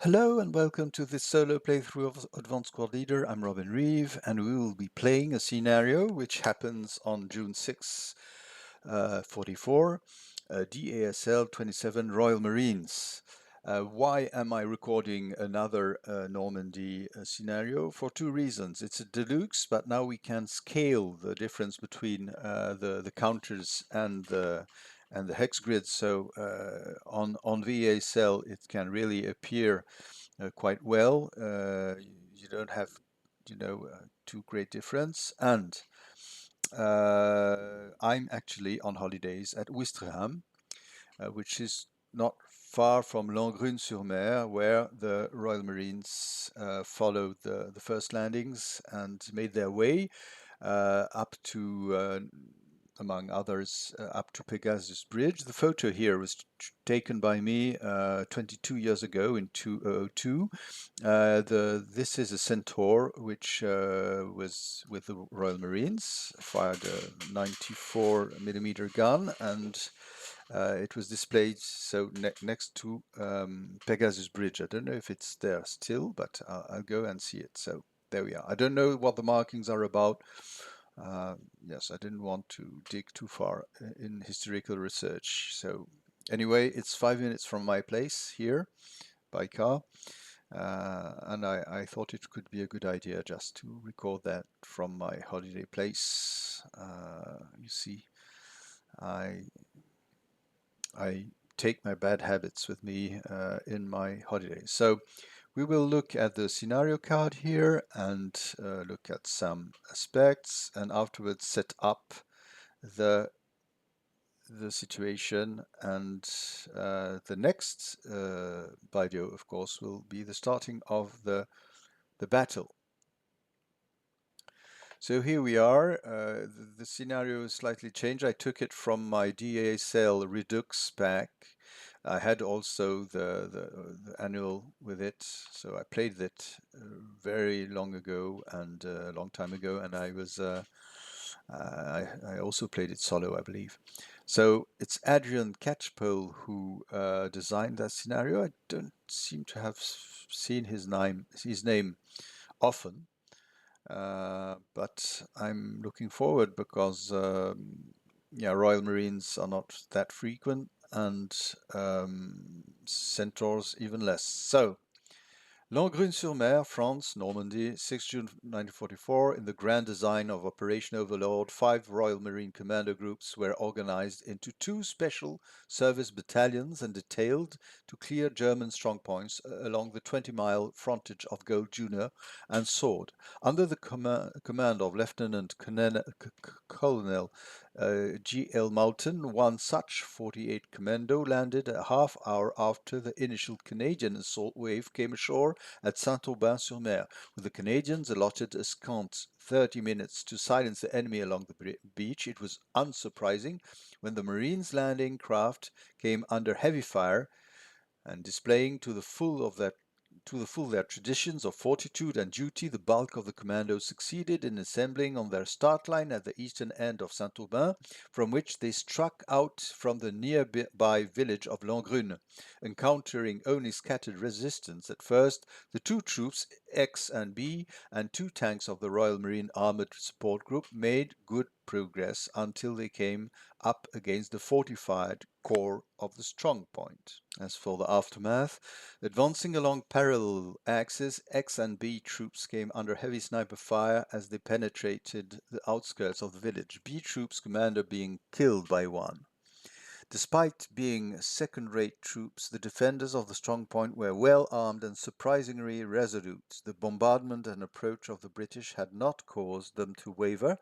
Hello and welcome to this solo playthrough of Advanced Squad Leader. I'm Robin Reeve and we will be playing a scenario which happens on June 6, 44, DASL27 Royal Marines. Why am I recording another Normandy scenario? For two reasons. It's a deluxe, but now we can scale the difference between the counters and the hex grid. So on VASL it can really appear quite well. You don't have, too great difference. And I'm actually on holidays at Ouistreham, which is not far from Langrune-sur-Mer, where the Royal Marines followed the first landings and made their way up to, among others, up to Pegasus Bridge. The photo here was taken by me 22 years ago in 2002. This is a Centaur, which was with the Royal Marines, fired a 94 millimeter gun, and it was displayed next to Pegasus Bridge. I don't know if it's there still, but I'll go and see it. So there we are. I don't know what the markings are about. Yes, I didn't want to dig too far in historical research. So anyway, it's 5 minutes from my place here by car. And I thought it could be a good idea just to record that from my holiday place. You see, I take my bad habits with me in my holidays. So we will look at the scenario card here and look at some aspects, and afterwards set up the situation. And the next video, of course, will be the starting of the battle. So here we are. The scenario is slightly changed. I took it from my DASL Redux pack. I had also the annual with it, so I played it very long ago and a long time ago, and I was I also played it solo, I believe. So it's Adrian Catchpole who designed that scenario. I don't seem to have seen his name often. But I'm looking forward because yeah, Royal Marines are not that frequent, and Centaurs even less. So Langrune-sur-Mer, France, Normandy, 6 June 1944. In the grand design of Operation Overlord, 5 Royal Marine Commando groups were organized into 2 special service battalions and detailed to clear German strongpoints along the 20-mile frontage of Gold Junior and Sword. Under the command of Lieutenant Colonel G.L. Moulton, one such 48 commando landed a half hour after the initial Canadian assault wave came ashore at Saint-Aubin-sur-Mer, with the Canadians allotted a scant 30 minutes to silence the enemy along the beach. It was unsurprising when the Marines' landing craft came under heavy fire, and displaying to the full their traditions of fortitude and duty, the bulk of the commandos succeeded in assembling on their start line at the eastern end of Saint-Aubin, from which they struck out from the nearby village of Langrune. Encountering only scattered resistance at first, the 2 troops, X and B, and 2 tanks of the Royal Marine Armoured Support Group made good progress until they came up against the fortified core of the strong point. As for the aftermath, advancing along parallel axes, X and B troops came under heavy sniper fire as they penetrated the outskirts of the village, B troops' commander being killed by one. Despite being second-rate troops, the defenders of the strongpoint were well armed and surprisingly resolute. The bombardment and approach of the British had not caused them to waver,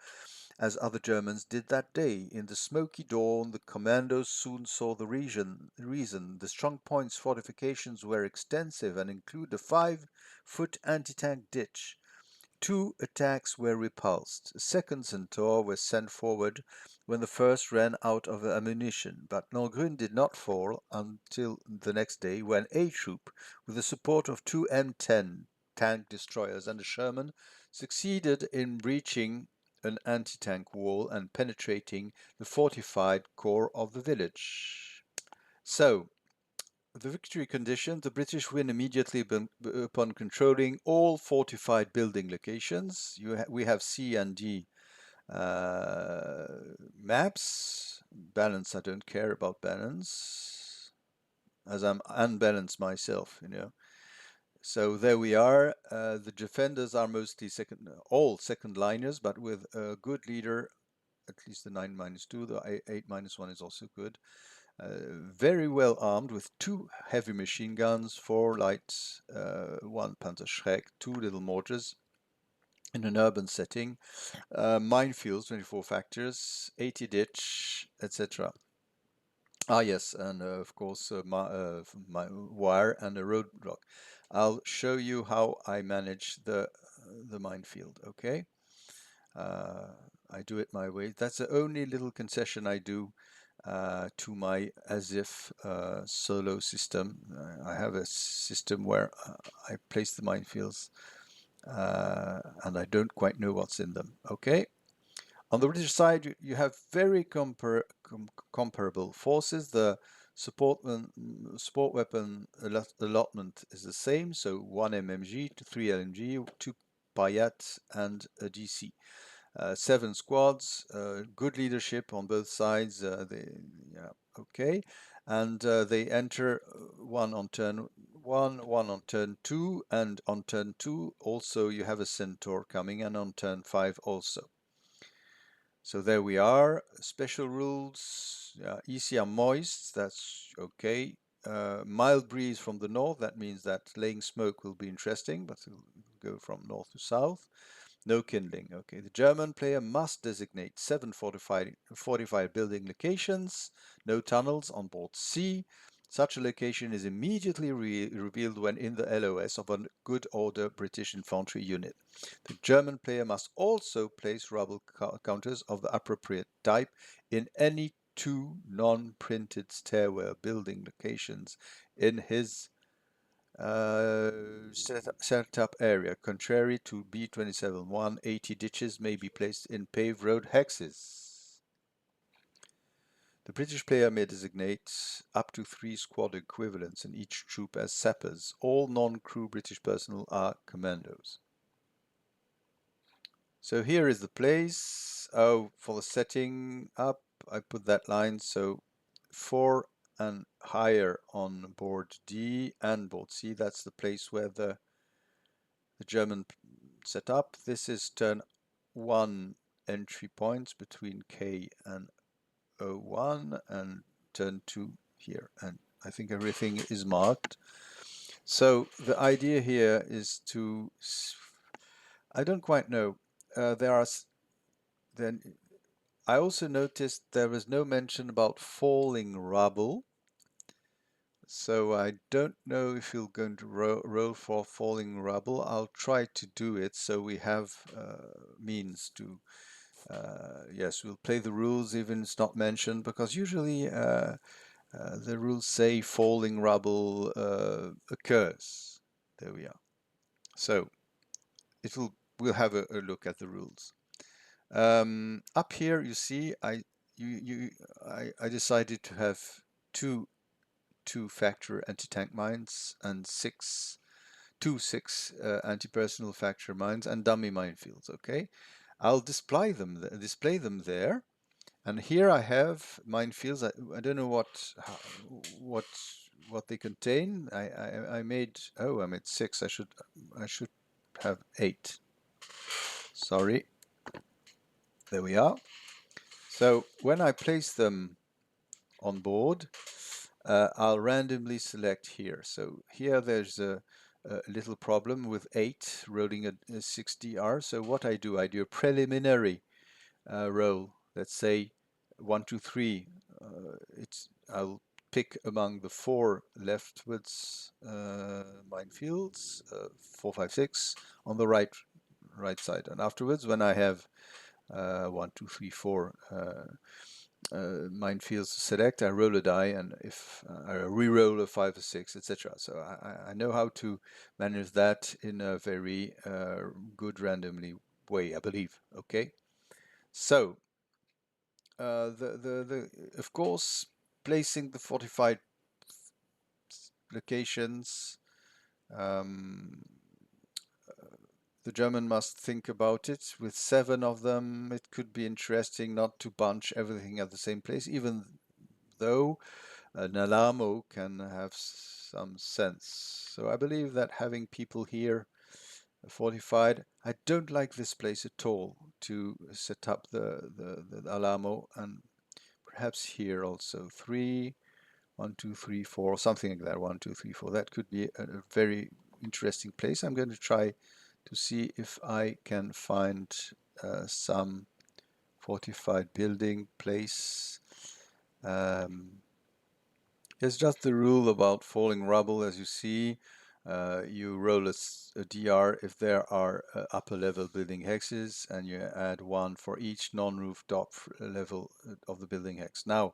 as other Germans did that day. In the smoky dawn, the commandos soon saw the reason. The strongpoint's fortifications were extensive and include a 5-foot anti-tank ditch. 2 attacks were repulsed. A second Centaur was sent forward when the first ran out of ammunition, but Langrune did not fall until the next day, when A Troop, with the support of 2 M10 tank destroyers and a Sherman, succeeded in breaching an anti-tank wall and penetrating the fortified core of the village. So, The victory condition: the British win immediately upon controlling all fortified building locations. We have C and D maps. Balance, I don't care about balance, as I'm unbalanced myself, you know. So there we are. The defenders are mostly all second liners, but with a good leader, at least the 9-2, the 8-1 is also good. Very well armed with 2 heavy machine guns, 4 light, 1 Panzerschreck, 2 little mortars in an urban setting, minefields, 24 factors, 80 ditch, etc. Ah, yes, and of course, my wire and a roadblock. I'll show you how I manage the minefield. Okay, I do it my way. That's the only little concession I do to my as if solo system. I have a system where I place the minefields and I don't quite know what's in them. Okay. On the British side, you have very comparable forces. The support weapon allotment is the same, so 1 MMG, 3 LMG, 2 Payat, and a DC. 7 squads, good leadership on both sides. Okay, and they enter 1 on turn 1, 1 on turn 2, and on turn 2 also you have a Centaur coming, and on turn 5 also. So there we are. Special rules. Easy and moist. That's okay. Mild breeze from the north. That means that laying smoke will be interesting, but it'll go from north to south. No kindling. Okay. The German player must designate 7 fortified building locations. No tunnels on board C. Such a location is immediately revealed when in the LOS of a good order British infantry unit. The German player must also place rubble counters of the appropriate type in any 2 non-printed stairwell building locations in his setup area. Contrary to B27-1, 80 ditches may be placed in paved road hexes. The British player may designate up to 3 squad equivalents in each troop as sappers. All non-crew British personnel are commandos. So here is the place. Oh, for the setting up, I put that line. So 4 and higher on board D and board C. That's the place where the German set up. This is turn 1 entry points between K and O1 and turn 2 here. And I think everything is marked. So the idea here is to, I don't quite know. Then I also noticed there was no mention about falling rubble. So I don't know if you're going to roll for falling rubble. I'll try to do it so we have means to. Yes, we'll play the rules even it's not mentioned, because usually the rules say falling rubble occurs. There we are. So we'll have a look at the rules. Up here you see I decided to have two factor anti-tank mines and two 6 anti-personnel factor mines and dummy minefields. Okay, I'll display them there, and here I have minefields. I don't know what they contain. I made 6. I should have 8. Sorry. There we are. So when I place them on board, I'll randomly select here. So here there's a little problem with 8 rolling a 6DR. So what I do a preliminary roll. Let's say 1, 2, 3. I'll pick among the 4 leftwards minefields, 4, 5, 6 on the right side, and afterwards when I have 1, 2, 3, 4 minefields to select, I roll a die, and if I re-roll a 5 or 6, etc. So I know how to manage that in a very good randomly way, I believe. Okay, so of course, placing the fortified locations. Um, the German must think about it. With 7 of them, it could be interesting not to bunch everything at the same place, even though an Alamo can have some sense. So I believe that having people here fortified, I don't like this place at all to set up the Alamo, and perhaps here also 3, 1, 2, 3, 4, something like that. 1, 2, 3, 4. That could be a very interesting place. I'm going to try to see if I can find some fortified building place. It's just the rule about falling rubble, as you see. You roll a DR if there are upper level building hexes, and you add 1 for each non-rooftop level of the building hex. Now,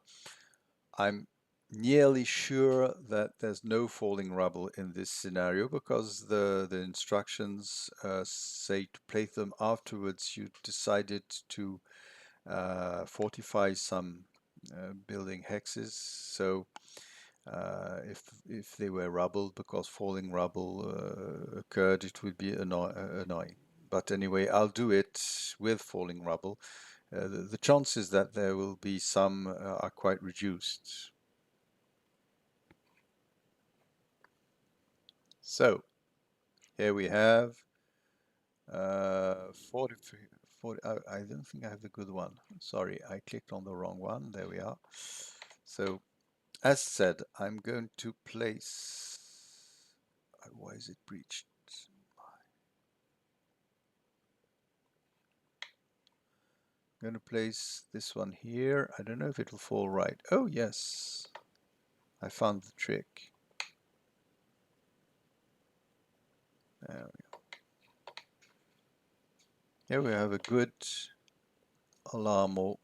I'm nearly sure that there's no falling rubble in this scenario, because the instructions say to place them afterwards. You decided to fortify some building hexes, so if they were rubble, because falling rubble occurred, it would be annoying. But anyway, I'll do it with falling rubble. The chances that there will be some are quite reduced. So here we have 40, I don't think I have the good one. Sorry, I clicked on the wrong one. There we are. So as said, I'm going to place, why is it breached? I'm going to place this one here. I don't know if it'll fall right. Oh yes, I found the trick. There we go. Here we have a good Alamo.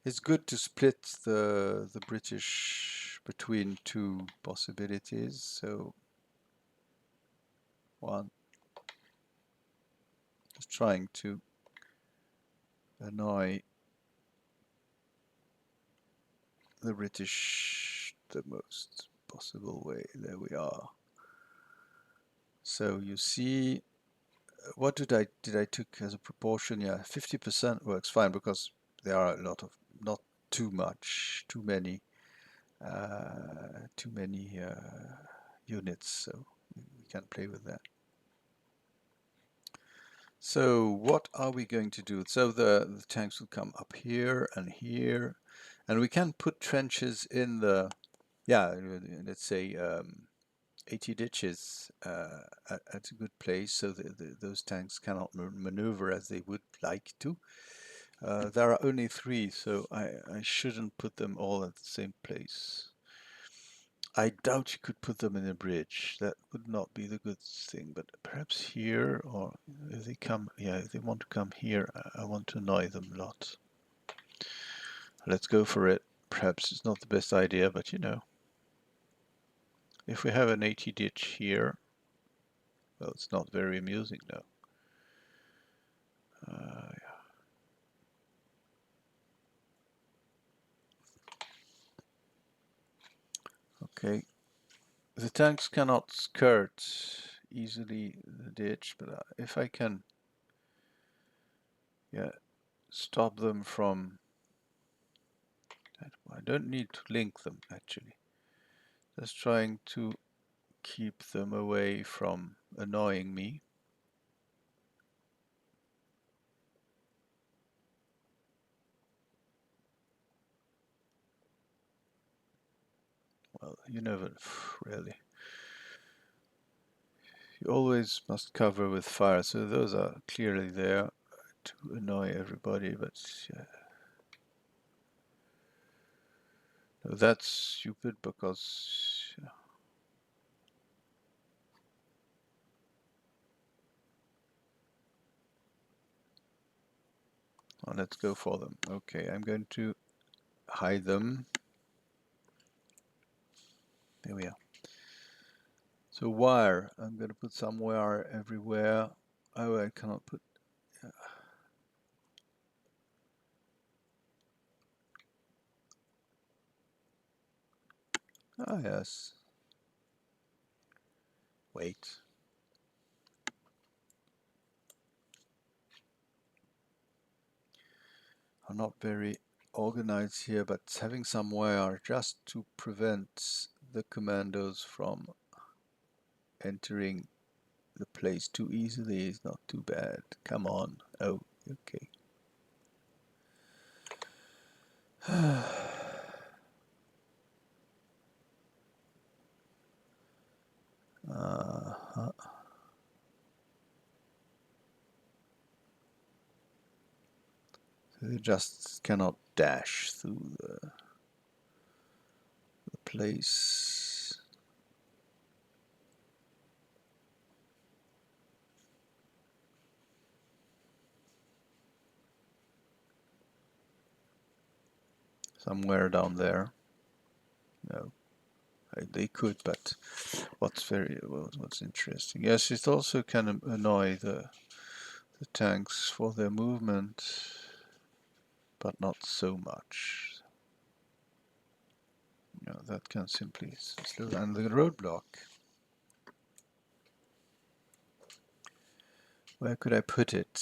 It's good to split the British between 2 possibilities. So 1, just trying to annoy the British the most possible way. There we are. So you see, what did I took as a proportion? Yeah, 50% works fine, because there are a lot of, not too many units, so we can play with that. So what are we going to do? So the tanks will come up here, and we can put trenches in the, yeah, let's say 80 ditches at a good place, so those tanks cannot maneuver as they would like to. There are only 3, so I shouldn't put them all at the same place. I doubt you could put them in a bridge. That would not be the good thing, but perhaps here, or if they come, yeah, if they want to come here, I want to annoy them a lot. Let's go for it. Perhaps it's not the best idea, but you know. If we have an 80 ditch here, well, it's not very amusing now. Yeah. Okay. The tanks cannot skirt easily the ditch, but if I can, yeah, stop them from, I don't need to link them actually. Just trying to keep them away from annoying me. Well, you never really. You always must cover with fire, so those are clearly there to annoy everybody, but yeah. That's stupid, because yeah. Well, let's go for them. Okay, I'm going to hide them. There we are. So wire, I'm going to put some wire everywhere. Oh, I cannot put, Ah, yes. Wait. I'm not very organized here, but having somewhere just to prevent the commandos from entering the place too easily is not too bad. Come on. Oh, okay. Uh-huh. So they just cannot dash through the place. Somewhere down there. No, they could, but what's interesting? Yes, it also can annoy the tanks for their movement, but not so much. You know, that can simply slow down the roadblock. Where could I put it?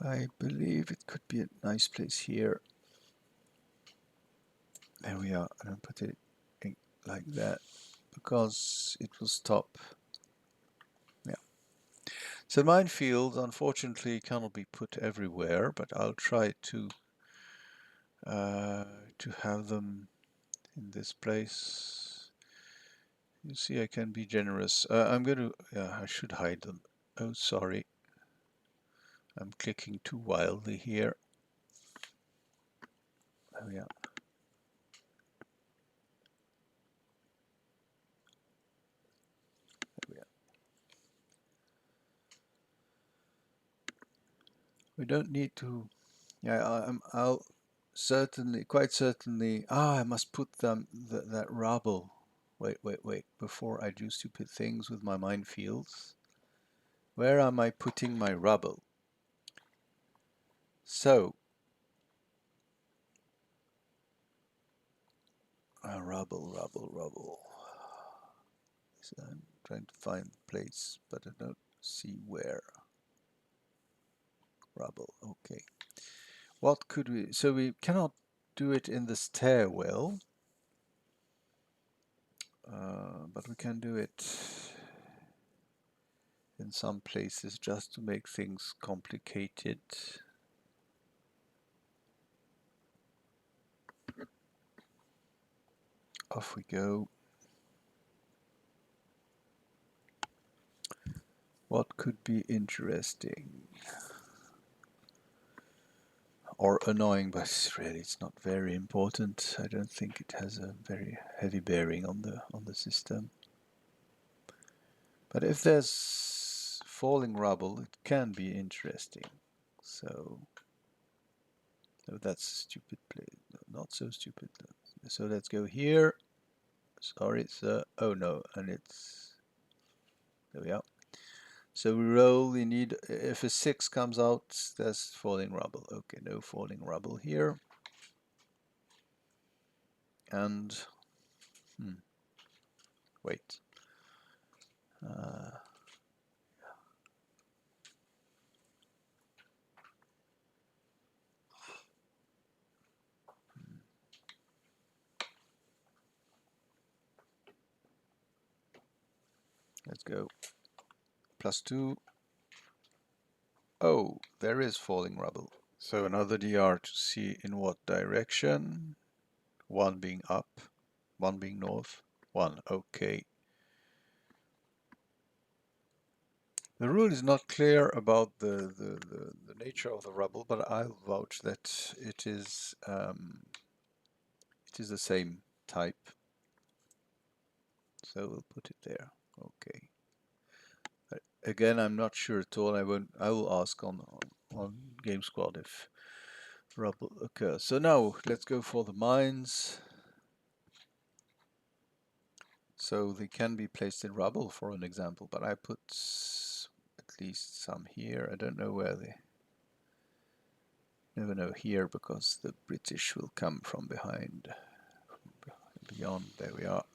I believe it could be a nice place here. There we are. I don't put it like that because it will stop. Yeah. So minefields unfortunately cannot be put everywhere, but I'll try to have them in this place. You see, I can be generous. I'm going to. Yeah, I should hide them. Oh, sorry. I'm clicking too wildly here. Oh yeah. There we are. We don't need to. Yeah, I'll certainly, quite certainly. Ah, I must put them that rubble. Wait. Before I do stupid things with my minefields, where am I putting my rubble? So, rubble. So I'm trying to find the place, but I don't see where. Rubble. Okay. What could we? So we cannot do it in the stairwell. But we can do it in some places just to make things complicated. Off we go. What could be interesting or annoying, but really it's not very important. I don't think it has a very heavy bearing on the system. But if there's falling rubble, it can be interesting. So no, that's a stupid play. No, not so stupid. So let's go here. Sorry, sir. Oh no, and it's there we are. So we roll. We need if a 6 comes out, there's falling rubble. Okay, no falling rubble here. And wait. Let's go. +2. Oh, there is falling rubble. So another DR to see in what direction. One being up, one being north, one. Okay. The rule is not clear about the nature of the rubble, but I'll vouch that it is the same type. So we'll put it there. Okay. Again, I'm not sure at all. I will ask on Game Squad if rubble occurs. So now let's go for the mines. So they can be placed in rubble, for an example, but I put at least some here. I don't know where they. Never know here because the British will come from behind. beyond. There we are.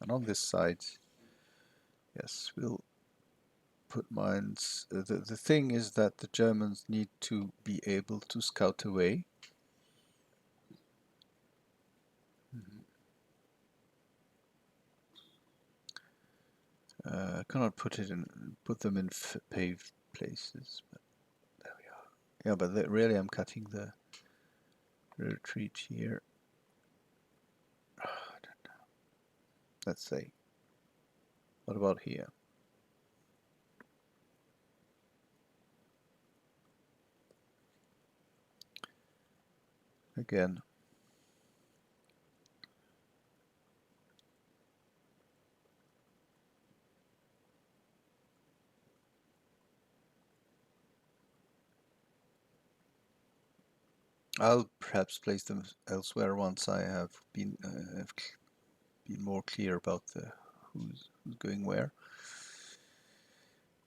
And on this side, yes, we'll put mines. The thing is that the Germans need to be able to scout away. I cannot put them in paved places, but there we are. Yeah, but really I'm cutting the retreat here. I don't know. Let's say. What about here? Again. I'll perhaps place them elsewhere once I have been more clear about who's going where.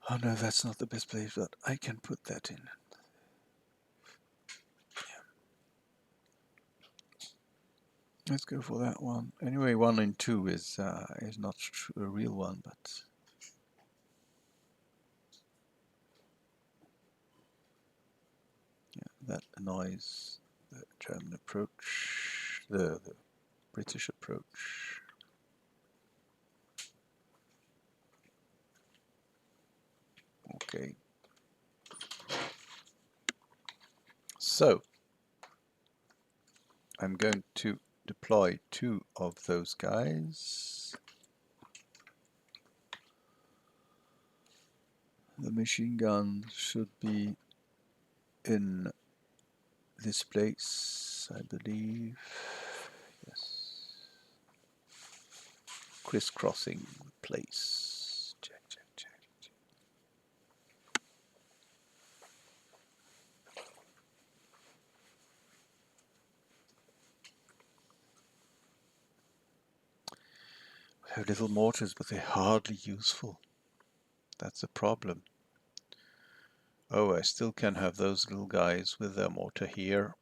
Oh no, that's not the best place, but I can put that in. Let's go for that one. Anyway, 1 and 2 is not a real one, but yeah, that annoys the German approach, the British approach. Okay. So I'm going to deploy 2 of those guys. The machine gun should be in this place, I believe. Yes. Crisscrossing the place. Check, check, check. We have little mortars, but they're hardly useful. That's the problem. Oh, I still can have those little guys with their mortar here.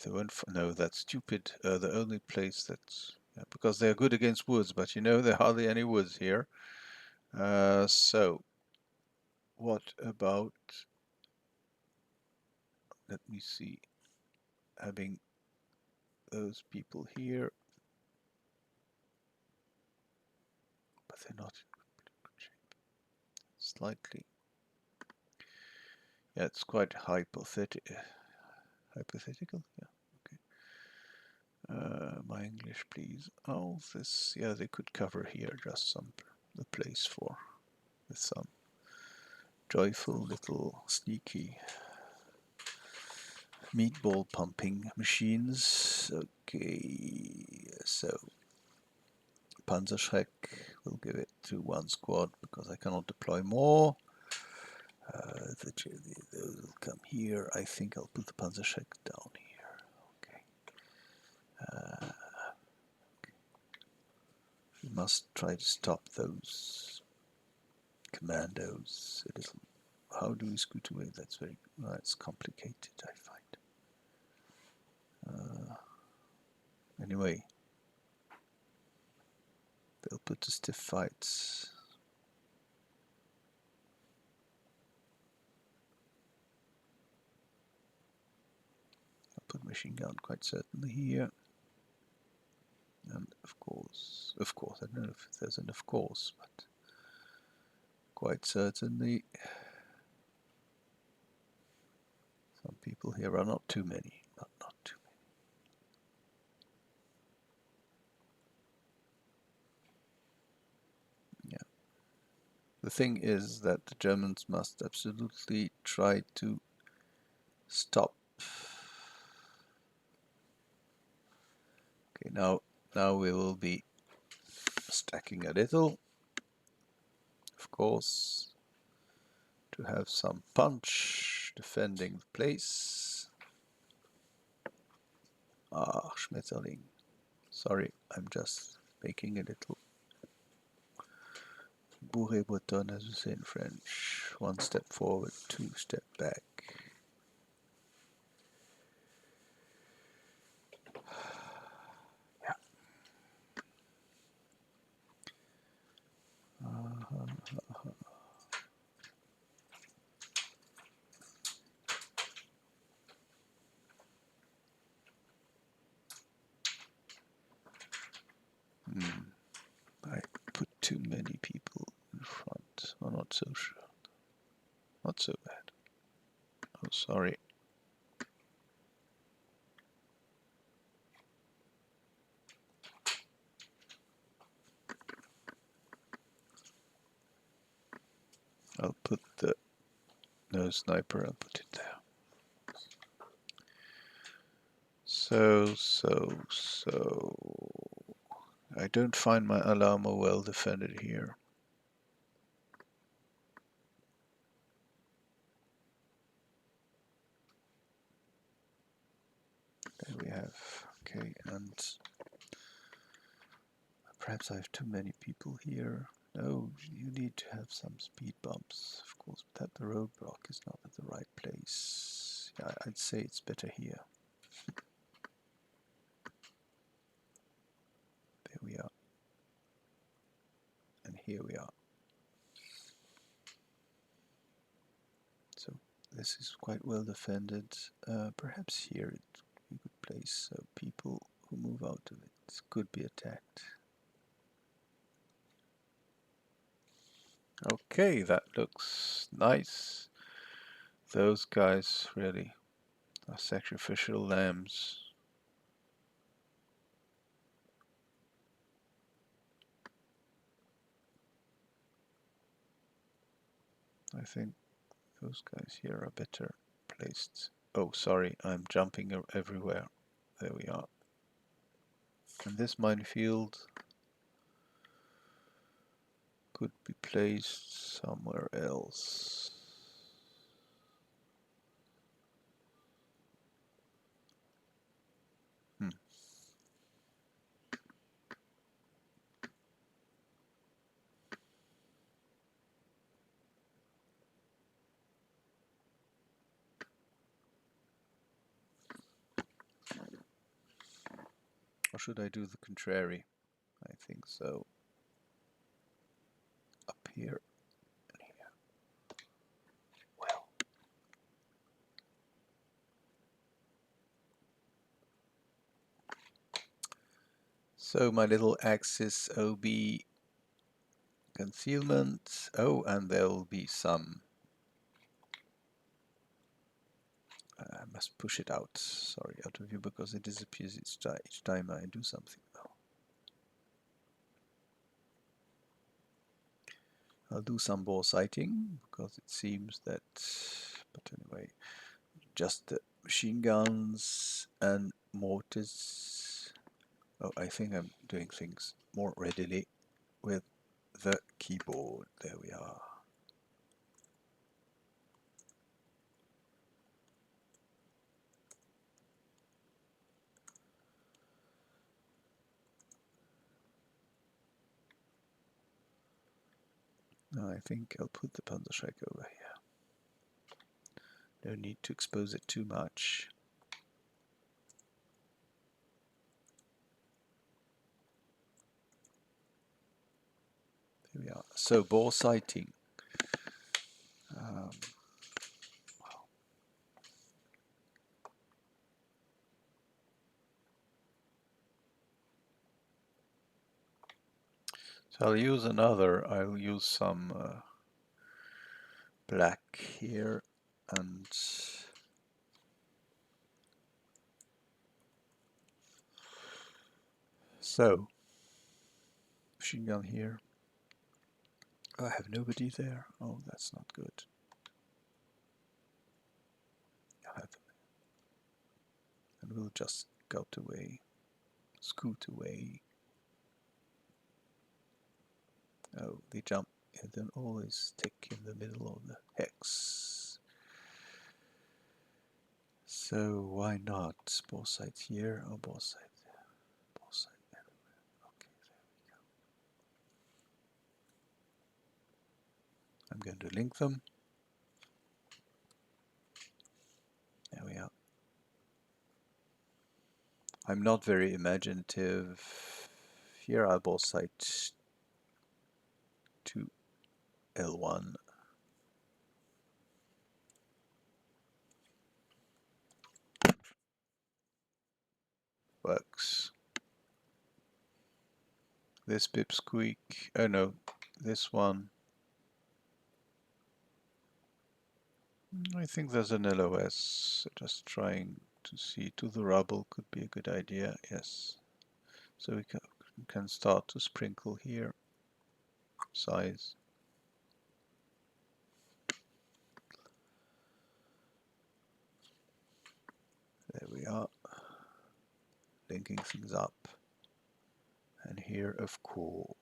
They won't. No, that's stupid. The only place that's because they're good against woods, but you know there are hardly any woods here. So, what about? Let me see. Having those people here, but they're not in good shape. Slightly. Yeah, it's quite hypothetical. Yeah. My English, please. Oh, this. Yeah, they could cover here just the place for with some joyful little sneaky meatball pumping machines. Okay, so Panzerschreck will give it to 1 squad because I cannot deploy more. Those will come here. I think I'll put the Panzerschreck down here. Okay. We must try to stop those commandos a little. How do we scoot away? That's complicated, I find. Anyway, they'll put to stiff fights. I'll put machine gun quite certainly here. And of course, I don't know if there's an of course, but quite certainly some people here are not too many, not too many. Yeah. The thing is that the Germans must absolutely try to stop. Okay, now we will be stacking a little, of course, to have some punch defending the place. Ah, Schmetterling. Sorry, I'm just making a little bourré breton, as we say in French. 1 step forward, 2 step back. Yeah. too many people in front. I'm not so sure. Not so bad. Oh, sorry. I'll put the no sniper, I'll put it there. So. I don't find my Alamo well defended here. There we have, okay, and perhaps I have too many people here. No, you need to have some speed bumps, of course, but the roadblock is not at the right place. Yeah, I'd say it's better here. There we are. And here we are. So this is quite well defended. Perhaps here we could place people who move out of it could be attacked. Okay, that looks nice. Those guys really are sacrificial lambs. I think those guys here are better placed. Oh, sorry, I'm jumping everywhere. There we are. And this minefield could be placed somewhere else. Or should I do the contrary? I think so. Up here and here. Well. So my little Axis OB concealment. Oh, and there will be some. I must push it out. Sorry, out of view because it disappears each time I do something now. I'll do some bore sighting because it seems that, but anyway, just the machine guns and mortars. Oh, I think I'm doing things more readily with the keyboard. There we are. Now I think I'll put the Panzerschreck over here. No need to expose it too much. There we are. So bore sighting. Wow. So I'll use another. I'll use some black here and so machine gun here. Oh, I have nobody there. Oh, that's not good. I have, and we'll just go away, scoot away. Oh, they jump and then always stick in the middle of the hex. So why not bore sight here or bore sight there? Bore sight everywhere. Okay, there we go. I'm going to link them. There we are. I'm not very imaginative. Here I'll bore sight to L1. Works. this pipsqueak. Oh no, this one. I think there's an LOS. Just trying to see to the rubble could be a good idea. Yes. So we can start to sprinkle here. Size. There we are. Linking things up. And here, of course,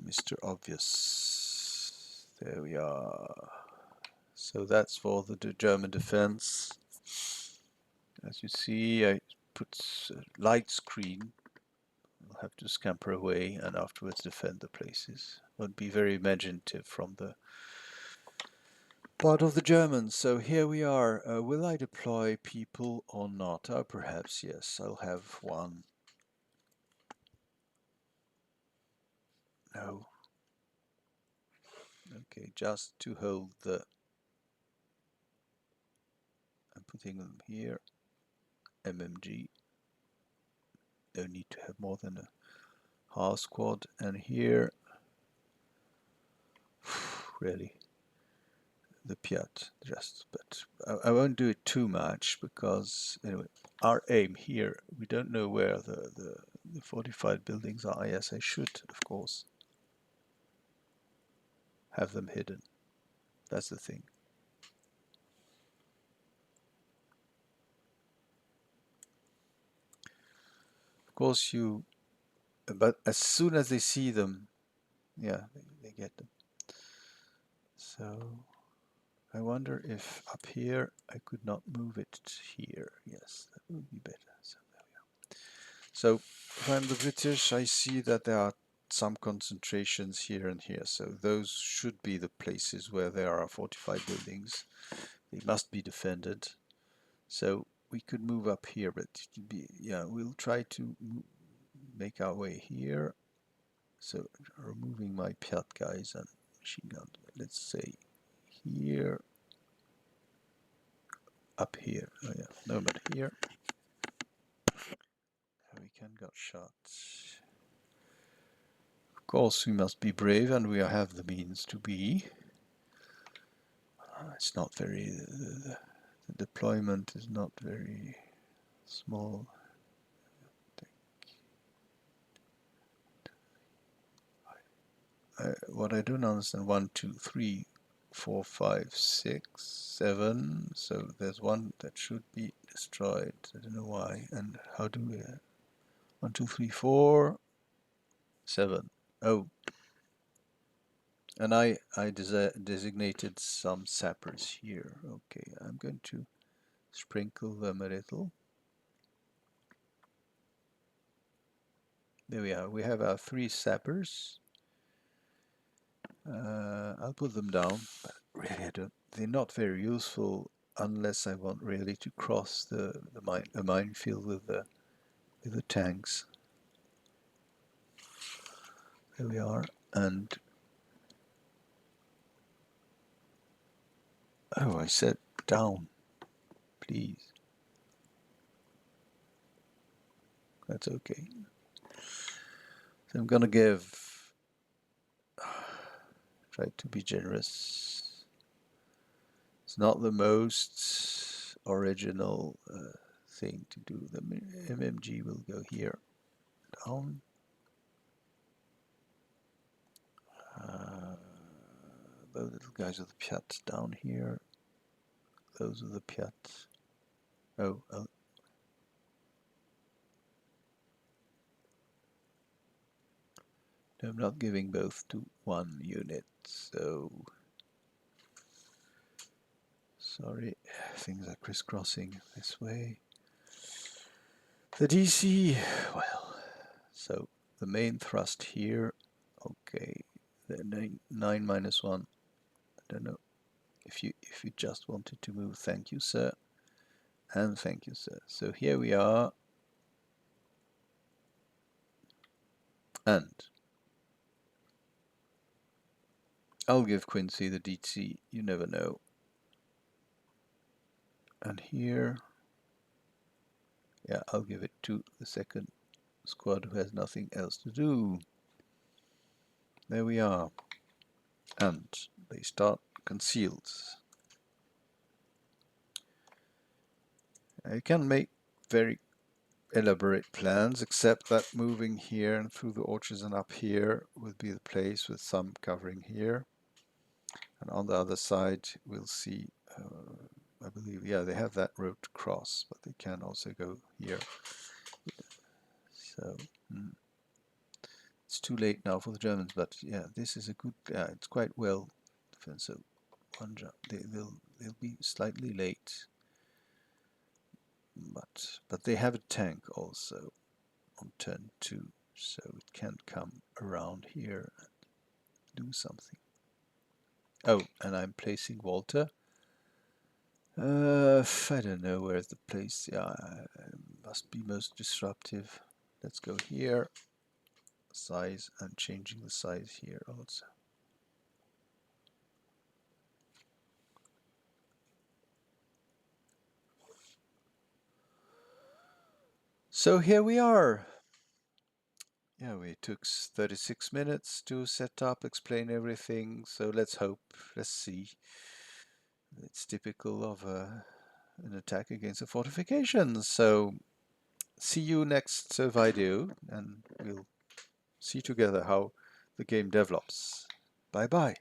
Mr. Obvious. There we are. So that's for the German defense. As you see, I put a light screen. I'll have to scamper away and afterwards defend the places. Won't be very imaginative from the part of the Germans. So here we are. Will I deploy people or not? Perhaps yes. I'll have one. No. Okay, just to hold the. I'm putting them here. MMG. No need to have more than a half squad. And here, really, the Piat. Just, but I won't do it too much because anyway, our aim here. We don't know where the fortified buildings are. Yes, I should, of course, have them hidden. That's the thing. Of course, but as soon as they see them, yeah, they get them. So I wonder if up here I could not move it here. Yes, that would be better. So there we are. So if I'm the British, I see that there are some concentrations here and here. So those should be the places where there are fortified buildings. They must be defended. So we could move up here, but it would be, yeah, we'll try to make our way here. So removing my Piat guys and machine gun. Let's say here, up here. Oh yeah, no, but here. We can got shot. Of course, we must be brave, and we have the means to be. It's not very. The deployment is not very small. What I don't understand, 1, 2, 3, 4, 5, 6, 7. So there's one that should be destroyed. I don't know why. And how do we? 1, 2, 3, 4, 7. Oh, and I designated some sappers here. Okay, I'm going to sprinkle them a little. There we are. We have our 3 sappers. I'll put them down, but really they're not very useful unless I want really to cross the minefield with the tanks. There we are. And oh, I said down, please. That's okay. So I'm gonna try to be generous. It's not the most original thing to do. The MMG will go here, down. Those little guys are the Piats down here. Those are the Piats. Oh, no, I'm not giving both to one unit, so sorry, things are crisscrossing this way. The DC, well, so the main thrust here, okay, the 9 minus 1, I don't know, if you just wanted to move, thank you sir, and thank you sir. So here we are, and I'll give Quincy the DC, you never know. And here, Yeah, I'll give it to the second squad who has nothing else to do. There we are. And they start concealed. You can make very elaborate plans, except that moving here and through the orchards and up here will be the place with some covering here. And on the other side, we'll see, I believe, yeah, they have that road to cross, but they can also go here. So it's too late now for the Germans, but yeah, this is a good, it's quite well defense. So one jump, they'll be slightly late, but they have a tank also on turn 2, so it can come around here and do something. Oh, and I'm placing Walter. I don't know where's the place. Yeah, must be most disruptive. Let's go here. Size, and changing the size here also. So here we are. Yeah, we took 36 minutes to set up, explain everything. So let's hope, let's see. It's typical of an attack against a fortification. So see you next video, and we'll see together how the game develops. Bye bye.